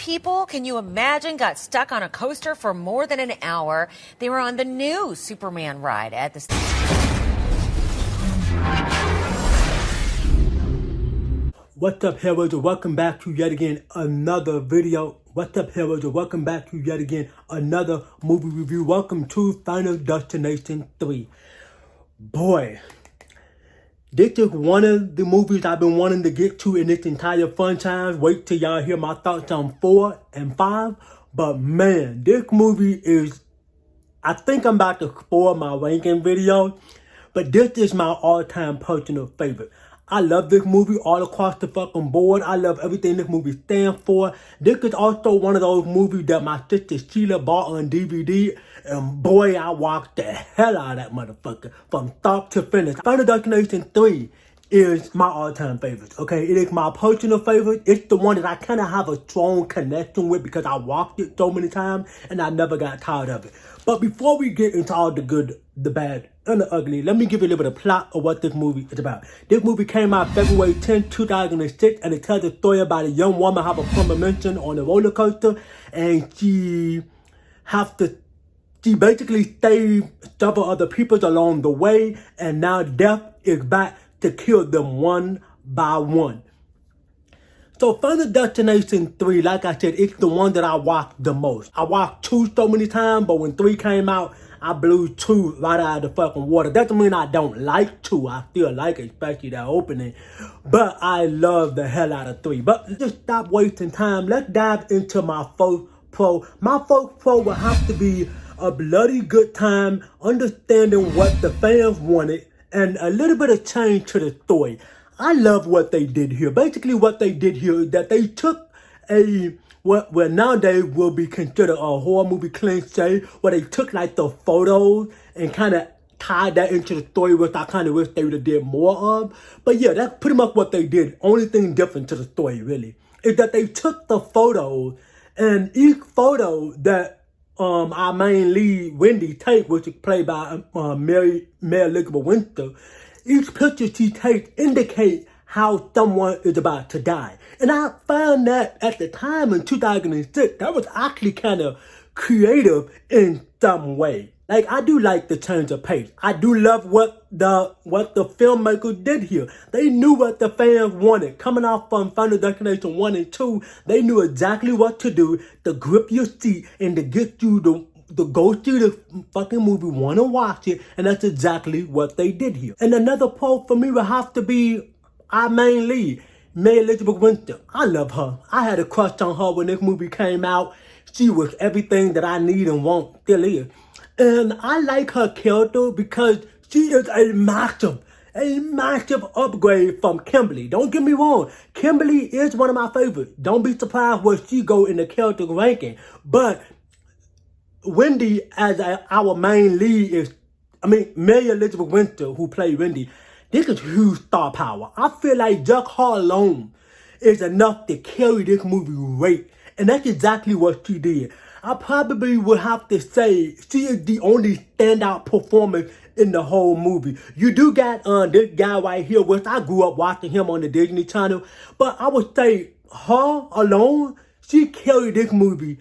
people, can you imagine, got stuck on a coaster for more than an hour. They were on the new Superman ride at the... What's up, heroes, and welcome back to yet again another video. What's up, heroes, and welcome back to yet again another movie review. Welcome to Final Destination 3. Boy, this is one of the movies I've been wanting to get to in this entire franchise. Wait till y'all hear my thoughts on 4 and 5. But man, this movie is... I think I'm about to spoil my ranking video, but this is my all-time personal favorite. I love this movie all across the fucking board. I love everything this movie stands for. This is also one of those movies that my sister Sheila bought on DVD. And boy, I watched the hell out of that motherfucker from start to finish. Final Destination 3 is my all-time favorite, okay? It is my personal favorite. It's the one that I kind of have a strong connection with because I watched it so many times and I never got tired of it. But before we get into all the good, the bad, and the ugly, let me give you a little bit of plot of what this movie is about. This movie came out February 10, 2006, and it tells a story about a young woman have a premonition on a roller coaster, and she basically saved several other people along the way, and now death is back to kill them one by one. So Final Destination 3, like I said, it's the one that I watched the most. I watched 2 so many times, but when 3 came out, I blew 2 right out of the fucking water. That doesn't mean I don't like 2. I still like it, especially that opening. But I love the hell out of 3. But just stop wasting time. Let's dive into my first pro. My first pro will have to be a bloody good time, understanding what the fans wanted, and a little bit of change to the story. I love what they did here. Basically, what they did here is that they took what nowadays will be considered a horror movie cliche, where they took like the photos and kind of tied that into the story, which I kind of wish they would have did more of. But yeah, that's pretty much what they did. Only thing different to the story, really, is that they took the photos, and each photo that our main lead, Wendy, take, which is played by Mary Elizabeth Winter, each picture she takes indicates how someone is about to die. And I found that at the time in 2006, that was actually kind of creative in some way. Like, I do like the change of pace. I do love what the filmmakers did here. They knew what the fans wanted. Coming off from Final Destination 1 and 2, they knew exactly what to do to grip your seat and to get you to go through the fucking movie, want to watch it, and that's exactly what they did here. And another pro for me would have to be our main lead, Mary Elizabeth Winter. I love her. I had a crush on her when this movie came out. She was everything that I need and want, still is. And I like her character because she is a massive upgrade from Kimberly. Don't get me wrong, Kimberly is one of my favorites. Don't be surprised where she go in the character ranking. But Wendy, as our main lead, Mary Elizabeth Winter, who played Wendy, this is huge star power. I feel like just her alone is enough to carry this movie weight. And that's exactly what she did. I probably would have to say she is the only standout performance in the whole movie. You do got this guy right here, which I grew up watching him on the Disney Channel. But I would say her alone, she carried this movie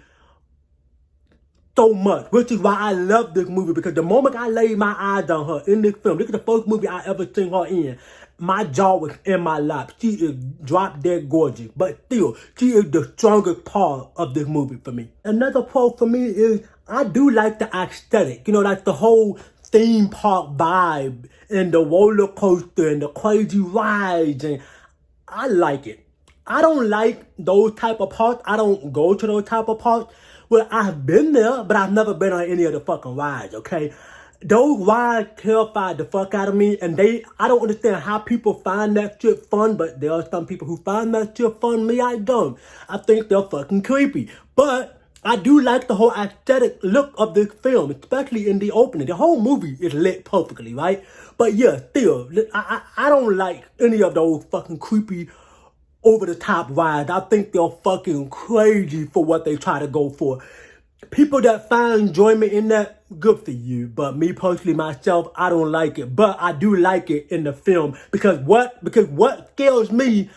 so much, which is why I love this movie, because the moment I laid my eyes on her in this film, this is the first movie I ever seen her in, my jaw was in my lap. She is drop dead gorgeous, but still, she is the strongest part of this movie for me. Another part for me is I do like the aesthetic, you know, like the whole theme park vibe and the roller coaster and the crazy rides, and I like it. I don't like those type of parks. I don't go to those type of parks. Well, I've been there, but I've never been on any of the fucking rides, okay? Those rides terrified the fuck out of me, and I don't understand how people find that shit fun, but there are some people who find that shit fun. Me, I don't. I think they're fucking creepy. But I do like the whole aesthetic look of this film, especially in the opening. The whole movie is lit perfectly, right? But yeah, still, I don't like any of those fucking creepy over-the-top rides. I think they're fucking crazy for what they try to go for. People that find enjoyment in that, good for you. But me personally, myself, I don't like it. But I do like it in the film because what scares me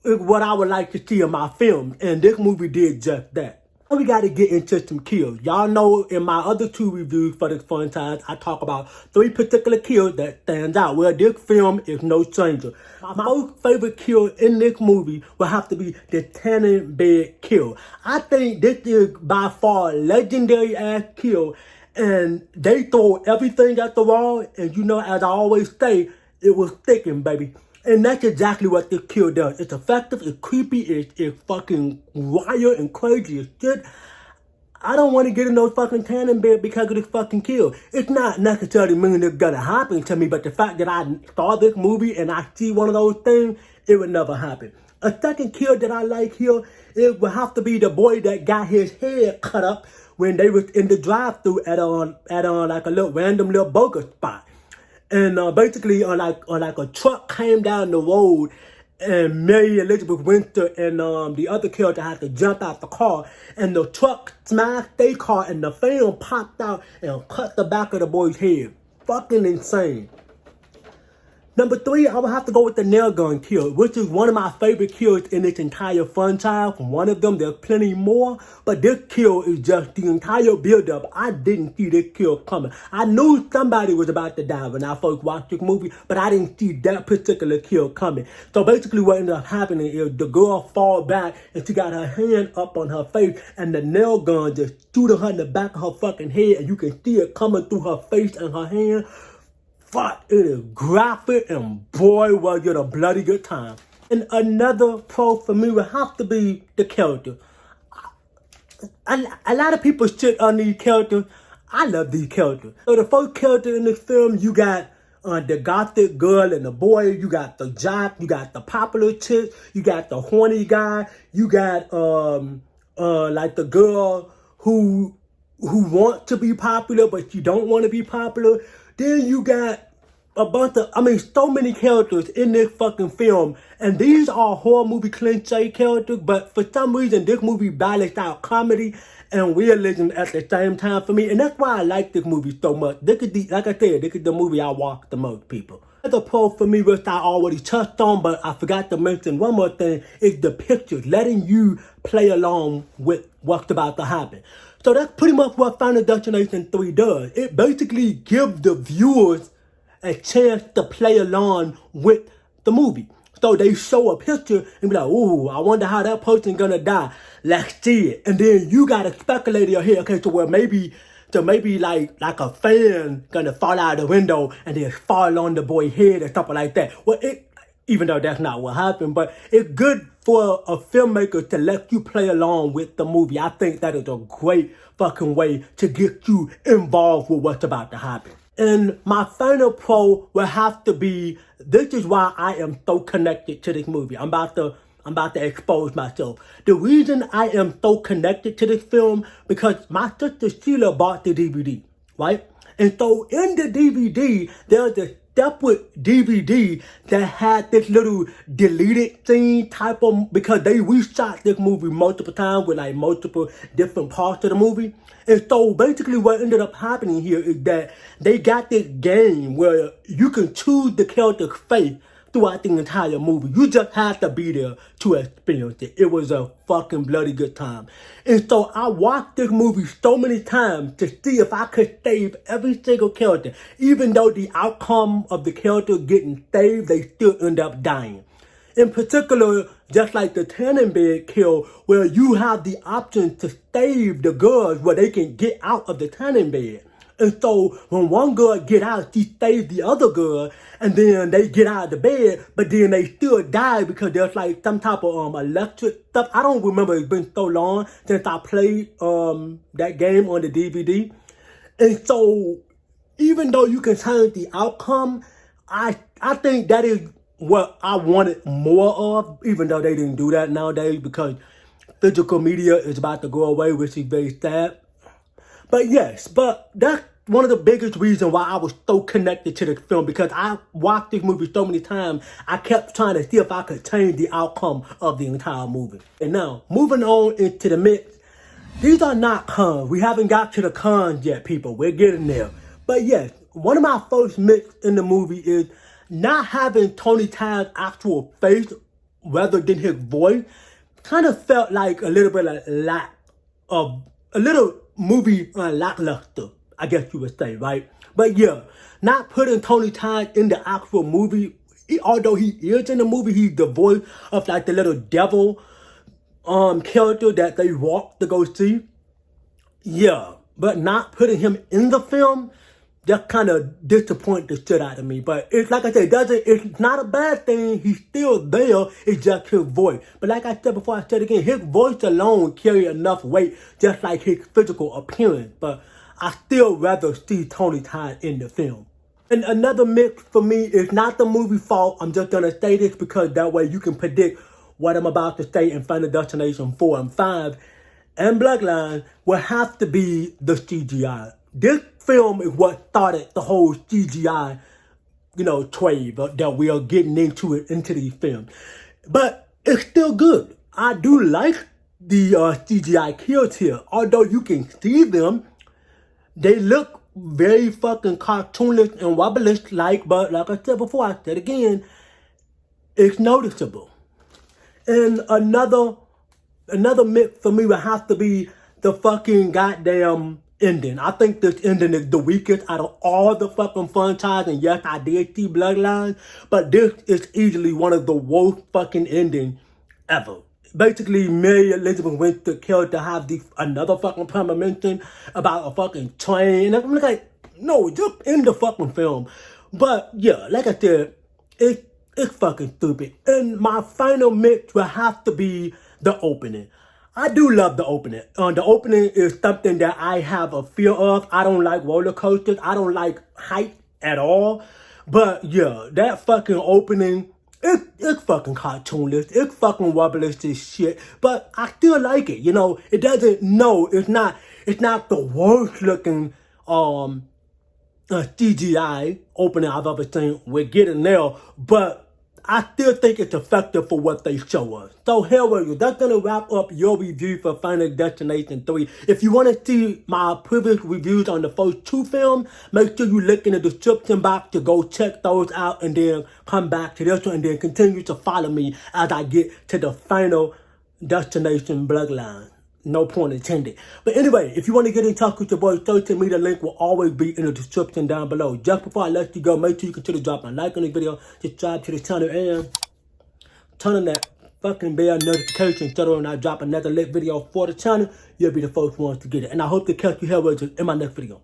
is what I would like to see in my film, and this movie did just that. Now we got to get into some kills. Y'all know in my other 2 reviews for this franchise, I talk about 3 particular kills that stands out. Well, this film is no stranger. My most favorite kill in this movie will have to be the tanning bed kill. I think this is by far a legendary ass kill, and they throw everything at the wall, and you know, as I always say, it was sticking, baby. And that's exactly what this kill does. It's effective, it's creepy, it's fucking wild and crazy as shit. I don't want to get in those fucking tanning bed because of this fucking kill. It's not necessarily meaning it's gonna happen to me, but the fact that I saw this movie and I see one of those things, it would never happen. A second kill that I like here, it would have to be the boy that got his head cut up when they was in the drive-thru at like a little random little burger spot. And basically, on a truck came down the road, and Mary Elizabeth Winter and the other character had to jump out the car, and the truck smashed their car, and the film popped out and cut the back of the boy's head. Fucking insane. Number 3, I would have to go with the nail gun kill, which is one of my favorite kills in this entire franchise. One of them, there's plenty more, but this kill is just the entire build-up. I didn't see this kill coming. I knew somebody was about to die when I first watched this movie, but I didn't see that particular kill coming. So basically what ended up happening is the girl fall back, and she got her hand up on her face, and the nail gun just shooting her in the back of her fucking head, and you can see it coming through her face and her hand. Fuck, it is graphic, and boy, was it a bloody good time. And another pro for me would have to be the character. A lot of people shit on these characters. I love these characters. So the first character in this film, you got the gothic girl and the boy. You got the jock. You got the popular chick. You got the horny guy. You got like the girl who wants to be popular, but she don't want to be popular. Then you got a bunch of, so many characters in this fucking film. And these are horror movie cliche characters, but for some reason, this movie balanced out comedy and realism at the same time for me. And that's why I like this movie so much. Like I said, this is the movie I watch the most, people. Another pro for me, which I already touched on, but I forgot to mention one more thing, is the pictures, letting you play along with what's about to happen. So that's pretty much what Final Destination 3 does. It basically gives the viewers a chance to play along with the movie. So they show a picture and be like, ooh, I wonder how that person's gonna die. Let's see it. And then you gotta speculate in your head, okay, to where maybe like a fan gonna fall out of the window and then fall on the boy's head or something like that. Well, even though that's not what happened, but it's good for a filmmaker to let you play along with the movie. I think that is a great fucking way to get you involved with what's about to happen. And my final pro will have to be, this is why I am so connected to this movie. I'm about to expose myself. The reason I am so connected to this film, because my sister Sheila bought the DVD, right? And so in the DVD, there's a separate DVD that had this little deleted scene type of, because they reshot this movie multiple times with like multiple different parts of the movie. And so basically what ended up happening here is that they got this game where you can choose the character's face throughout the entire movie. You just have to be there to experience it. It was a fucking bloody good time. And so I watched this movie so many times to see if I could save every single character. Even though the outcome of the character getting saved, they still end up dying. In particular, just like the tanning bed kill, where you have the option to save the girls where they can get out of the tanning bed. And so when one girl get out, she saves the other girl, and then they get out of the bed, but then they still die because there's like some type of electric stuff. I don't remember, it's been so long since I played that game on the DVD. And so even though you can change the outcome, I think that is what I wanted more of, even though they didn't do that nowadays because physical media is about to go away, which is very sad. But yes, but that's one of the biggest reasons why I was so connected to this film, because I watched this movie so many times, I kept trying to see if I could change the outcome of the entire movie. And now, moving on into the mix, these are not cons. We haven't got to the cons yet, people. We're getting there. But yes, one of my first mix in the movie is not having Tony Todd's actual face rather than his voice kind of felt like a little bit of lack of a little movie lackluster, I guess you would say, right? But yeah, not putting Tony Todd in the actual movie, although he is in the movie, he's the voice of like the little devil character that they walk to go see. Yeah, but not putting him in the film, that kind of disappointed the shit out of me. But it's like I said, it's not a bad thing. He's still there. It's just his voice. But like I said before, I said again, his voice alone carry enough weight, just like his physical appearance. But I still rather see Tony Todd in the film. And another mix for me is not the movie fault. I'm just gonna say this because that way you can predict what I'm about to say in Final Destination 4 and 5 and Bloodline will have to be the CGI. This film is what started the whole CGI, trade that we are getting into these films. But it's still good. I do like the CGI kills here. Although you can see them, they look very fucking cartoonish and wobbleish like, but like I said before, I said again, it's noticeable. And another myth for me would have to be the fucking goddamn ending. I think this ending is the weakest out of all the fucking franchise. And yes, I did see Bloodline, but this is easily one of the worst fucking endings ever. Basically, Mary Elizabeth went to kill to have another fucking premonition about a fucking train. And I'm like, no, just end the fucking film. But yeah, like I said, it's fucking stupid. And my final mix will have to be the opening. I do love the opening. The opening is something that I have a fear of. I don't like roller coasters. I don't like height at all. But yeah, that fucking opening, it's fucking cartoonish. It's fucking wobbleish as shit. But I still like it. It doesn't, it's not the worst looking CGI opening I've ever seen. We're getting there. But I still think it's effective for what they show us. So, HELLRAISERS, that's going to wrap up your review for Final Destination 3. If you want to see my previous reviews on the first 2 films, make sure you look in the description box to go check those out and then come back to this one and then continue to follow me as I get to the Final Destination Bloodline. No point intended. But anyway, if you want to get in touch with your boy, social media link will always be in the description down below. Just before I let you go, make sure you consider dropping a like on the video, subscribe to the channel, and turn on that fucking bell notification so that when I drop another lit video for the channel, you'll be the first ones to get it. And I hope to catch you HELLRAISERS in my next video.